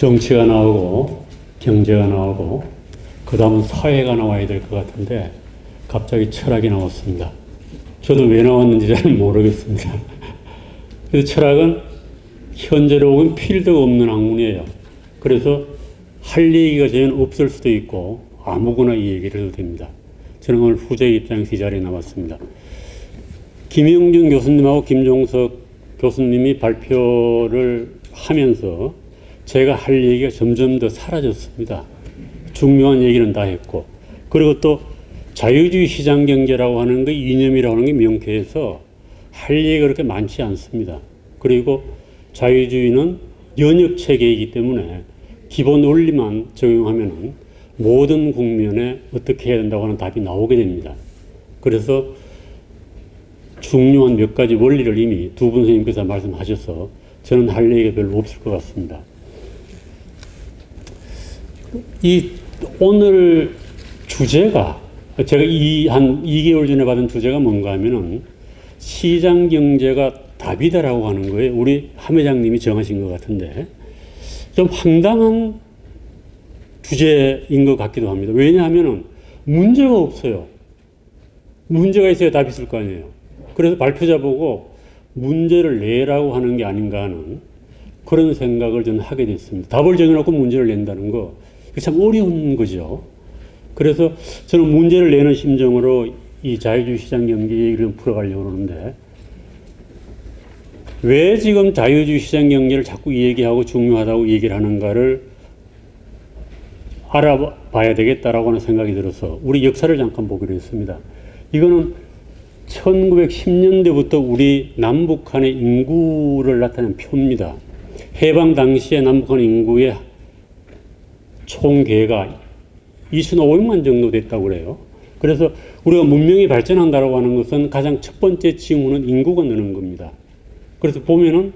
정치가 나오고 경제가 나오고 그 다음은 사회가 나와야 될 것 같은데 갑자기 철학이 나왔습니다. 저도 왜 나왔는지 잘 모르겠습니다. 그래서 철학은 현재로 보면 필드가 없는 학문이에요. 그래서 할 얘기가 전혀 없을 수도 있고 아무거나 이 얘기를 해도 됩니다. 저는 오늘 후제 입장에서 이 자리에 나왔습니다. 김영준 교수님하고 김종석 교수님이 발표를 하면서 제가 할 얘기가 점점 더 사라졌습니다. 중요한 얘기는 다 했고, 그리고 또 자유주의 시장 경제라고 하는 게 이념이라고 하는 게 명쾌해서 할 얘기가 그렇게 많지 않습니다. 그리고 자유주의는 연역 체계이기 때문에 기본 원리만 적용하면은 모든 국면에 어떻게 해야 된다고 하는 답이 나오게 됩니다. 그래서 중요한 몇 가지 원리를 이미 두 분 선생님께서 말씀하셔서 저는 할 얘기가 별로 없을 것 같습니다. 오늘 주제가 제가 한 2개월 전에 받은 주제가 뭔가 하면은 시장 경제가 답이다라고 하는 거예요. 우리 함 회장님이 정하신 것 같은데 좀 황당한 주제인 것 같기도 합니다. 왜냐하면은 문제가 없어요. 문제가 있어야 답이 있을 거 아니에요. 그래서 발표자 보고 문제를 내라고 하는 게 아닌가 하는 그런 생각을 저는 하게 됐습니다. 답을 정해놓고 문제를 낸다는 거, 참 어려운 거죠. 그래서 저는 문제를 내는 심정으로 이 자유주의 시장 경제 얘기를 풀어가려고 그러는데, 왜 지금 자유주의 시장 경제를 자꾸 얘기하고 중요하다고 얘기를 하는가를 알아봐야 되겠다라고 하는 생각이 들어서 우리 역사를 잠깐 보기로 했습니다. 이거는 1910년대부터 우리 남북한의 인구를 나타낸 표입니다. 해방 당시에 남북한 인구의 총계가 2,500만 정도 됐다고 그래요. 그래서 우리가 문명이 발전한다고 하는 것은 가장 첫 번째 징후는 인구가 느는 겁니다. 그래서 보면은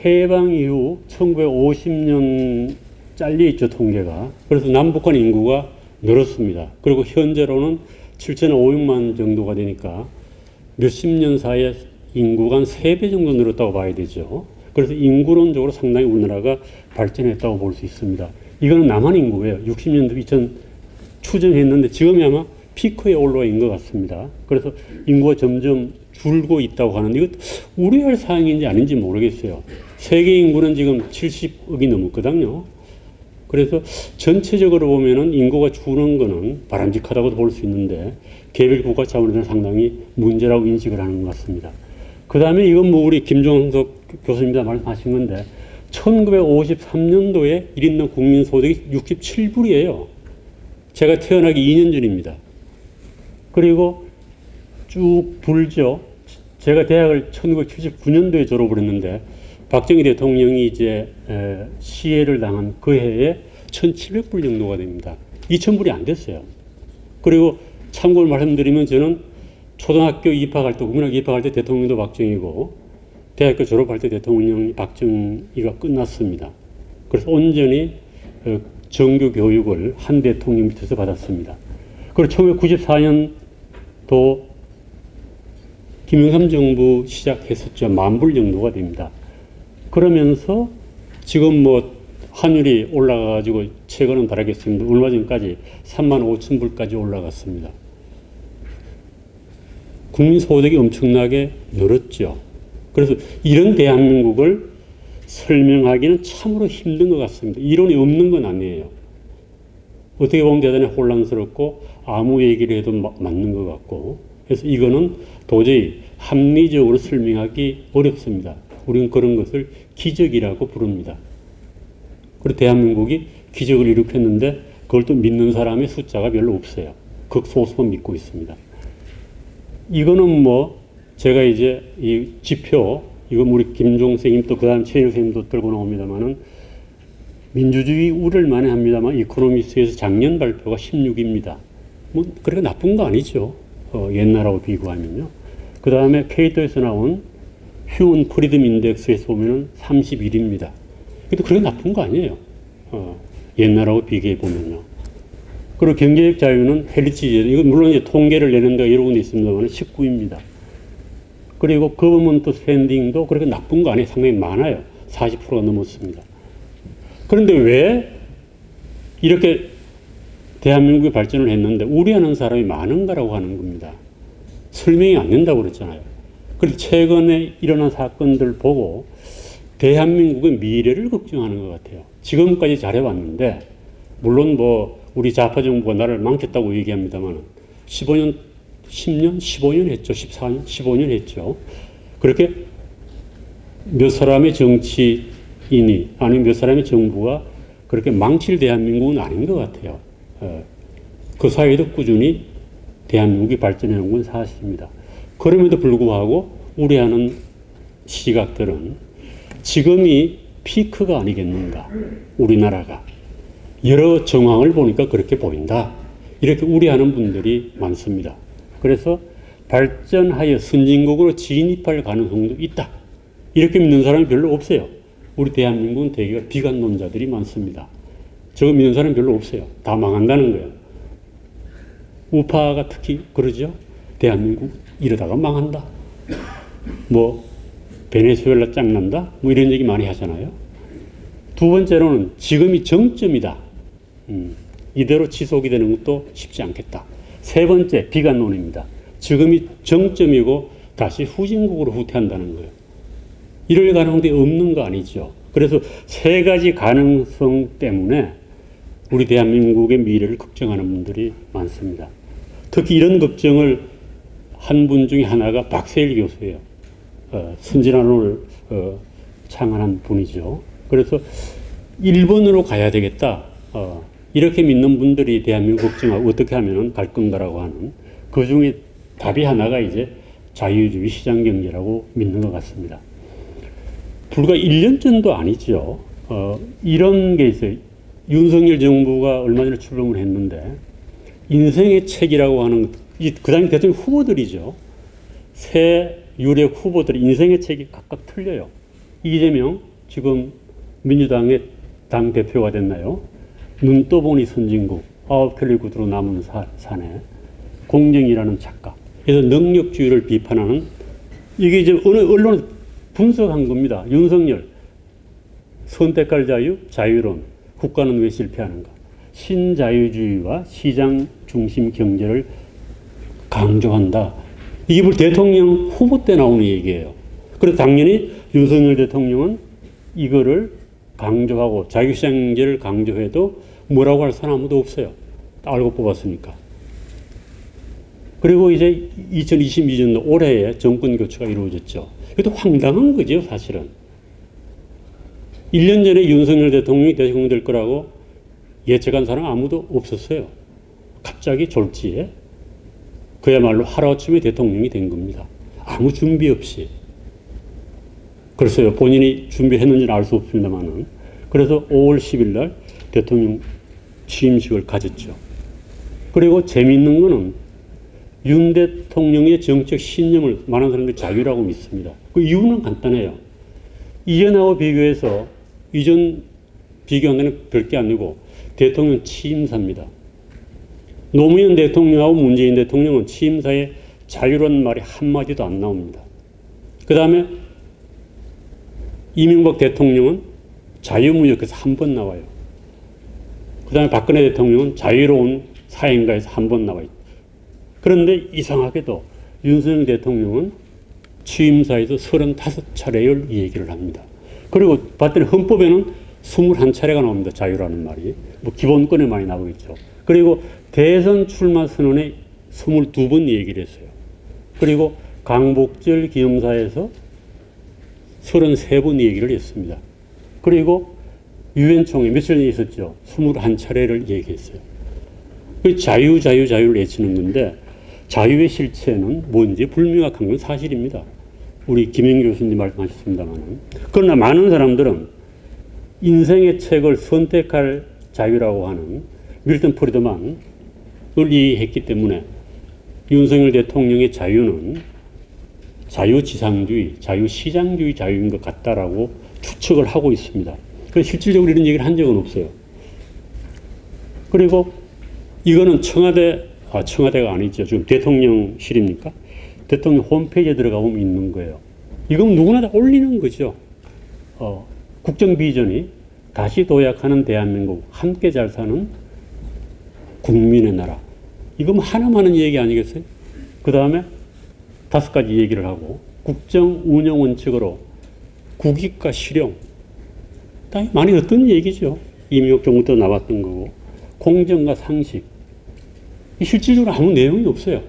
해방 이후 1950년 잘려있죠, 통계가. 그래서 남북한 인구가 늘었습니다. 그리고 현재로는 7,500만 정도가 되니까 몇십 년 사이에 인구가 한 3배 정도 늘었다고 봐야 되죠. 그래서 인구론적으로 상당히 우리나라가 발전했다고 볼 수 있습니다. 이거는 남한 인구예요. 60년대 2000 추정했는데 지금이 아마 피크에 올라와 있는 것 같습니다. 그래서 인구가 점점 줄고 있다고 하는데 이거 우려할 사항인지 아닌지 모르겠어요. 세계 인구는 지금 70억이 넘었거든요. 그래서 전체적으로 보면은 인구가 주는 거는 바람직하다고도 볼 수 있는데 개별 국가 차원에서는 상당히 문제라고 인식을 하는 것 같습니다. 그 다음에 이건 뭐 우리 김종석 교수님도 말씀하신 건데 1953년도에 1인당 국민소득이 67불이에요. 제가 태어나기 2년 전입니다. 그리고 쭉 불죠. 제가 대학을 1979년도에 졸업을 했는데 박정희 대통령이 이제 시해를 당한 그 해에 1,700불 정도가 됩니다. 2,000불이 안 됐어요. 그리고 참고로 말씀드리면 저는 초등학교 입학할 때, 국민학교 입학할 때 대통령도 박정희고 대학교 졸업할 때 대통령이 박정희가 끝났습니다. 그래서 온전히 정규 교육을 한 대통령 밑에서 받았습니다. 그리고 1994년도 김영삼 정부 시작했었죠. 10,000불 정도가 됩니다. 그러면서 지금 뭐 환율이 올라가가지고 최근은 다르겠습니다. 얼마 전까지 35,000불까지 올라갔습니다. 국민 소득이 엄청나게 늘었죠. 그래서 이런 대한민국을 설명하기는 참으로 힘든 것 같습니다. 이론이 없는 건 아니에요. 어떻게 보면 대단히 혼란스럽고 아무 얘기를 해도 맞는 것 같고, 그래서 이거는 도저히 합리적으로 설명하기 어렵습니다. 우리는 그런 것을 기적이라고 부릅니다. 그리고 대한민국이 기적을 일으켰는데 그걸 또 믿는 사람의 숫자가 별로 없어요. 극소수만 믿고 있습니다. 이거는 뭐 제가 이제 이 지표, 이건 우리 김종 선생님 또 그 다음 최일 선생님도 들고 나옵니다만은 민주주의 우려를 많이 합니다만 이코노미스트에서 작년 발표가 16입니다. 뭐 그렇게 나쁜 거 아니죠. 옛날하고 비교하면요. 그 다음에 케이터에서 나온 휴먼 프리덤 인덱스에서 보면은 31입니다. 근데 그렇게 나쁜 거 아니에요. 옛날하고 비교해 보면요. 그리고 경제적 자유는 헬리치제, 이거 물론 이제 통계를 내는 데가 여러 군데 있습니다만 19입니다. 그리고 거버먼트 스펜딩도 그렇게 나쁜 거 아니에요. 상당히 많아요. 40%가 넘었습니다. 그런데 왜 이렇게 대한민국이 발전을 했는데 우려하는 사람이 많은가라고 하는 겁니다. 설명이 안 된다고 그랬잖아요. 그래서 최근에 일어난 사건들 보고 대한민국의 미래를 걱정하는 것 같아요. 지금까지 잘해왔는데, 물론 뭐 우리 좌파 정부가 나를 망쳤다고 얘기합니다만 15년, 10년, 15년 했죠. 14년, 15년 했죠. 그렇게 몇 사람의 정치인이 아니면 몇 사람의 정부가 그렇게 망칠 대한민국은 아닌 것 같아요. 그 사이에도 꾸준히 대한민국이 발전해온 건 사실입니다. 그럼에도 불구하고 우려하는 시각들은 지금이 피크가 아니겠는가. 우리나라가 여러 정황을 보니까 그렇게 보인다. 이렇게 우려하는 분들이 많습니다. 그래서 발전하여 선진국으로 진입할 가능성도 있다. 이렇게 믿는 사람이 별로 없어요. 우리 대한민국은 대개가 비관론자들이 많습니다. 저거 믿는 사람이 별로 없어요. 다 망한다는 거예요. 우파가 특히 그러죠. 대한민국 이러다가 망한다. 뭐 베네수엘라 짱난다. 뭐 이런 얘기 많이 하잖아요. 두 번째로는 지금이 정점이다. 이대로 지속이 되는 것도 쉽지 않겠다. 세 번째 비관론입니다. 지금이 정점이고 다시 후진국으로 후퇴한다는 거예요. 이럴 가능성이 없는 거 아니죠. 그래서 세 가지 가능성 때문에 우리 대한민국의 미래를 걱정하는 분들이 많습니다. 특히 이런 걱정을 한 분 중에 하나가 박세일 교수예요. 선진화론을 창안한 분이죠. 그래서 일본으로 가야 되겠다. 이렇게 믿는 분들이 대한민국 걱정하고 어떻게 하면 갈 건가라고 하는 그 중에 답이 하나가 이제 자유주의 시장경제라고 믿는 것 같습니다. 불과 1년 전도 아니죠. 이런 게 있어요. 윤석열 정부가 얼마 전에 출범을 했는데 인생의 책이라고 하는 그 당시 대통령 후보들이죠. 새 유력 후보들의 인생의 책이 각각 틀려요. 이재명 지금 민주당의 당대표가 됐나요? 눈 떠보니 선진국, 9켤레 구두로 남은 사내, 공정이라는 작가. 그래서 능력주의를 비판하는 이게 이제 어느 언론에 분석한 겁니다. 윤석열, 선택할 자유, 자유론, 국가는 왜 실패하는가. 신자유주의와 시장 중심 경제를 강조한다. 이게 뭐 대통령 후보 때 나오는 얘기예요. 그래서 당연히 윤석열 대통령은 이거를 강조하고 자유시장 경제를 강조해도 뭐라고 할 사람 아무도 없어요. 알고 뽑았으니까. 그리고 이제 2022년 올해에 정권 교체가 이루어졌죠. 이것도 황당한 거죠, 사실은. 1년 전에 윤석열 대통령이 대통령 될 거라고 예측한 사람 아무도 없었어요. 갑자기 졸지에 그야말로 하루아침에 대통령이 된 겁니다. 아무 준비 없이. 글쎄요, 본인이 준비했는지는 알 수 없습니다만은. 그래서 5월 10일 날 대통령 취임식을 가졌죠. 그리고 재미있는 거는 윤 대통령의 정책 신념을 많은 사람들이 자유라고 믿습니다. 그 이유는 간단해요. 이전하고 비교해서 이전 비교하는 별게 아니고 대통령 취임사입니다. 노무현 대통령하고 문재인 대통령은 취임사에 자유라는 말이 한마디도 안 나옵니다. 그 다음에 이명박 대통령은 자유무역에서 한 번 나와요. 그 다음에 박근혜 대통령은 자유로운 사행가에서 한 번 나와요. 그런데 이상하게도 윤석열 대통령은 취임사에서 35차례를 얘기를 합니다. 그리고 봤더니 헌법에는 21차례가 나옵니다. 자유라는 말이. 뭐 기본권에 많이 나오겠죠. 그리고 대선 출마 선언에 22번 얘기를 했어요. 그리고 광복절 기념사에서 33번 얘기를 했습니다. 그리고 유엔 총회 며칠 전에 있었죠. 21차례를 얘기했어요. 자유를 외치는 건데 자유의 실체는 뭔지 불명확한 건 사실입니다. 우리 김영 교수님 말씀하셨습니다만. 그러나 많은 사람들은 인생의 책을 선택할 자유라고 하는 밀턴 프리드만을 이해했기 때문에 윤석열 대통령의 자유는 자유지상주의, 자유시장주의 자유인 것 같다라고 추측을 하고 있습니다. 그래서 실질적으로 이런 얘기를 한 적은 없어요. 그리고 이거는 청와대가 아니죠. 지금 대통령실입니까? 대통령 홈페이지에 들어가 보면 있는 거예요. 이건 누구나 다 올리는 거죠. 국정 비전이 다시 도약하는 대한민국, 함께 잘 사는 국민의 나라. 이거 뭐 하나만 하는 얘기 아니겠어요? 그 다음에 5가지 얘기를 하고, 국정 운영 원칙으로 국익과 실용. 많이 듣던 얘기죠. 이명박 정부 때 나왔던 거고, 공정과 상식. 실질적으로 아무 내용이 없어요.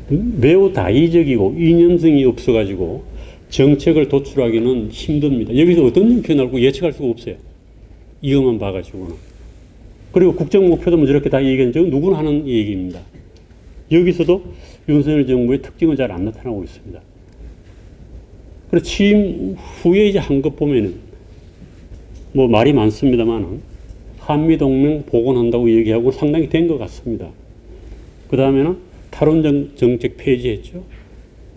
매우 다의적이고 이념성이 없어가지고 정책을 도출하기는 힘듭니다. 여기서 어떤 형편이 나올고 예측할 수가 없어요. 이것만 봐가지고는. 그리고 국정 목표도 뭐 저렇게 다 얘기하는 적 누구나 하는 얘기입니다. 여기서도 윤석열 정부의 특징은 잘 안 나타나고 있습니다. 그래서 취임 후에 이제 한 것 보면은 뭐 말이 많습니다만은 한미동맹 복원한다고 얘기하고 상당히 된 것 같습니다. 그 다음에는 탈원 정책 폐지했죠.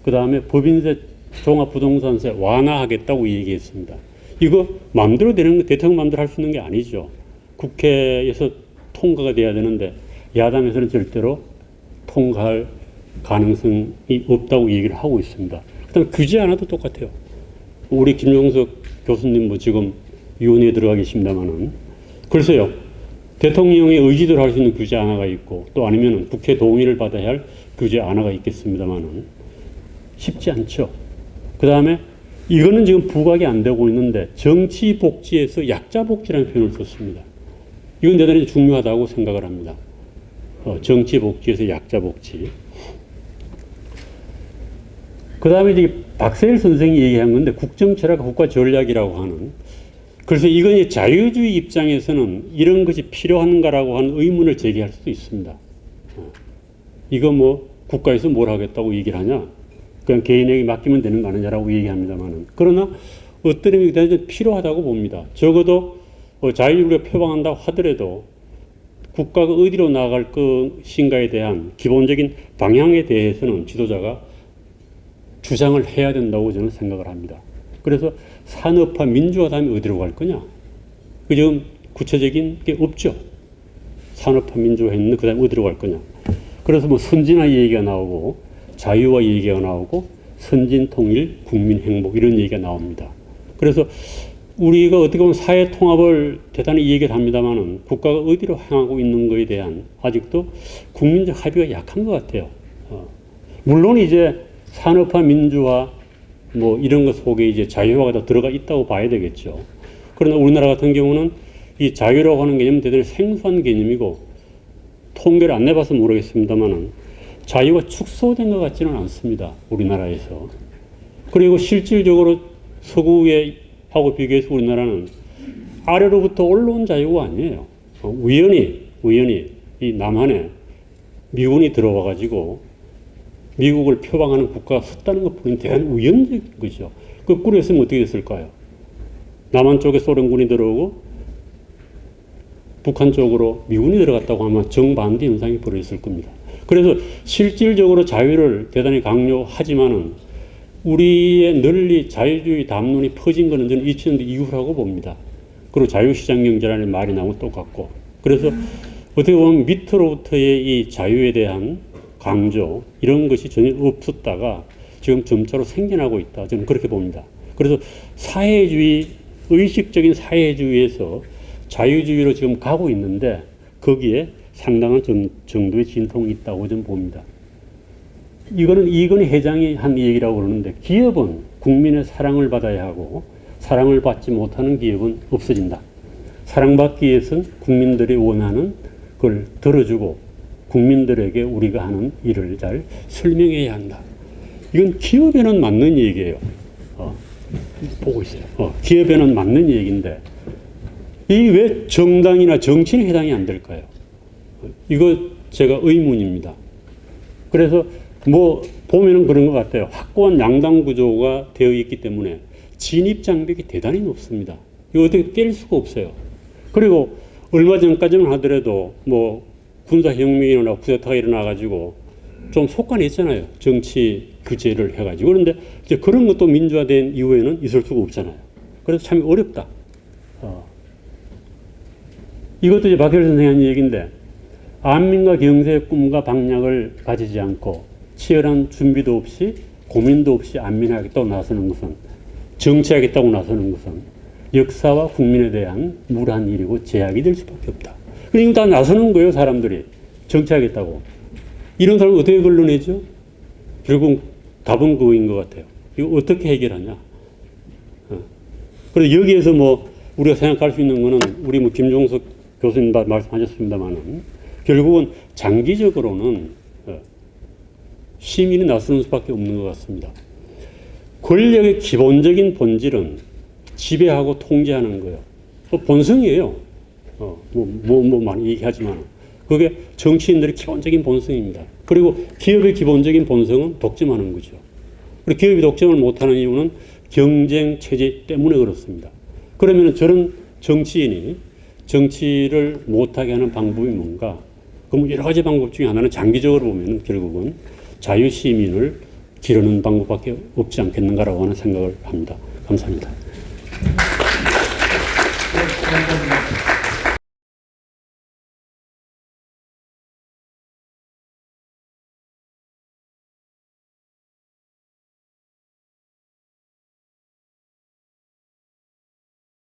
그 다음에 법인세 종합부동산세 완화하겠다고 얘기했습니다. 이거 마음대로 되는 거, 대통령 마음대로 할 수 있는 게 아니죠. 국회에서 통과가 돼야 되는데 야당에서는 절대로 통과할 가능성이 없다고 얘기를 하고 있습니다. 그다음에 규제 하나도 똑같아요. 우리 김용석 교수님 뭐 지금 위원회에 들어가 계십니다만은 글쎄요. 대통령의 의지대로 할 수 있는 규제 하나가 있고 또 아니면 국회 동의를 받아야 할 규제 하나가 있겠습니다만은 쉽지 않죠. 그 다음에 이거는 지금 부각이 안 되고 있는데 정치 복지에서 약자 복지라는 표현을 썼습니다. 이건 대단히 중요하다고 생각을 합니다. 정치 복지에서 약자 복지. 그 다음에 이제 박세일 선생이 얘기한 건데 국정 철학 국가 전략이라고 하는, 그래서 이건 자유주의 입장에서는 이런 것이 필요한가라고 하는 의문을 제기할 수도 있습니다. 이거 뭐 국가에서 뭘 하겠다고 얘기를 하냐? 그냥 개인에게 맡기면 되는 거 아니냐라고 얘기합니다만은, 그러나 어떤 의미에서 필요하다고 봅니다. 적어도 자유주의를 표방한다고 하더라도 국가가 어디로 나아갈 것인가에 대한 기본적인 방향에 대해서는 지도자가 주장을 해야 된다고 저는 생각을 합니다. 그래서 산업화, 민주화 다음에 어디로 갈 거냐? 그 지금 구체적인 게 없죠. 산업화, 민주화 했는데 그 다음에 어디로 갈 거냐? 그래서 뭐 선진화 얘기가 나오고 자유화 얘기가 나오고 선진 통일, 국민 행복 이런 얘기가 나옵니다. 그래서 우리가 어떻게 보면 사회 통합을 대단히 얘기를 합니다만은 국가가 어디로 향하고 있는 것에 대한 아직도 국민적 합의가 약한 것 같아요. 물론 이제 산업화, 민주화 뭐 이런 것 속에 이제 자유화가 다 들어가 있다고 봐야 되겠죠. 그러나 우리나라 같은 경우는 이 자유라고 하는 개념은 대단히 생소한 개념이고 통계를 안 내봐서 모르겠습니다만은 자유가 축소된 것 같지는 않습니다. 우리나라에서. 그리고 실질적으로 서구에 하고 비교해서 우리나라는 아래로부터 올라온 자유가 아니에요. 우연히 이 남한에 미군이 들어와 가지고 미국을 표방하는 국가가 섰다는 것뿐인 대단히 우연적인 거죠. 거꾸로 했으면 어떻게 됐을까요? 남한 쪽에 소련군이 들어오고 북한 쪽으로 미군이 들어갔다고 하면 정반대 현상이 벌어졌을 겁니다. 그래서 실질적으로 자유를 대단히 강요하지만은 우리의 널리 자유주의 담론이 퍼진 것은 저는 2000년대 이후라고 봅니다. 그리고 자유시장 경제라는 말이 나오면 똑같고. 그래서 어떻게 보면 밑으로부터의 이 자유에 대한 강조 이런 것이 전혀 없었다가 지금 점차로 생겨나고 있다. 저는 그렇게 봅니다. 그래서 사회주의, 의식적인 사회주의에서 자유주의로 지금 가고 있는데 거기에 상당한 정도의 진통이 있다고 저는 봅니다. 이거는 이건희 회장이 한 얘기라고 그러는데 기업은 국민의 사랑을 받아야 하고 사랑을 받지 못하는 기업은 없어진다. 사랑받기 위해서는 국민들이 원하는 걸 들어주고 국민들에게 우리가 하는 일을 잘 설명해야 한다. 이건 기업에는 맞는 얘기예요. 보고 있어요. 기업에는 맞는 얘기인데 이게 왜 정당이나 정치인에 해당이 안 될까요? 이거 제가 의문입니다. 그래서 뭐 보면은 그런 것 같아요. 확고한 양당 구조가 되어 있기 때문에 진입 장벽이 대단히 높습니다. 이거 어떻게 깰 수가 없어요. 그리고 얼마 전까지만 하더라도 뭐 군사혁명이 일어나고 쿠데타가 일어나가지고 좀 속간했잖아요. 정치 규제를 해가지고. 그런데 이제 그런 것도 민주화된 이후에는 있을 수가 없잖아요. 그래서 참 어렵다. 이것도 이제 박혜일 선생이 한 얘기인데 안민과 경제의 꿈과 방향을 가지지 않고 치열한 준비도 없이 고민도 없이 안민하겠다고 나서는 것은 정치하겠다고 나서는 것은 역사와 국민에 대한 무례한 일이고 제약이 될 수밖에 없다. 그리고 다 나서는 거예요, 사람들이. 정치하겠다고. 이런 사람을 어떻게 걸러내죠? 결국 답은 그거인 것 같아요. 이거 어떻게 해결하냐? 그래서 여기에서 뭐 우리가 생각할 수 있는 거는 우리 뭐 김종석 교수님 말씀하셨습니다만은 결국은 장기적으로는 시민이 나서는 수밖에 없는 것 같습니다. 권력의 기본적인 본질은 지배하고 통제하는 거예요. 본성이에요. 많이 얘기하지만 그게 정치인들의 기본적인 본성입니다. 그리고 기업의 기본적인 본성은 독점하는 거죠. 그리고 기업이 독점을 못하는 이유는 경쟁 체제 때문에 그렇습니다. 그러면 저런 정치인이 정치를 못하게 하는 방법이 뭔가? 그럼 여러 가지 방법 중에 하나는 장기적으로 보면 결국은 자유시민을 기르는 방법밖에 없지 않겠는가라고 하는 생각을 합니다. 감사합니다.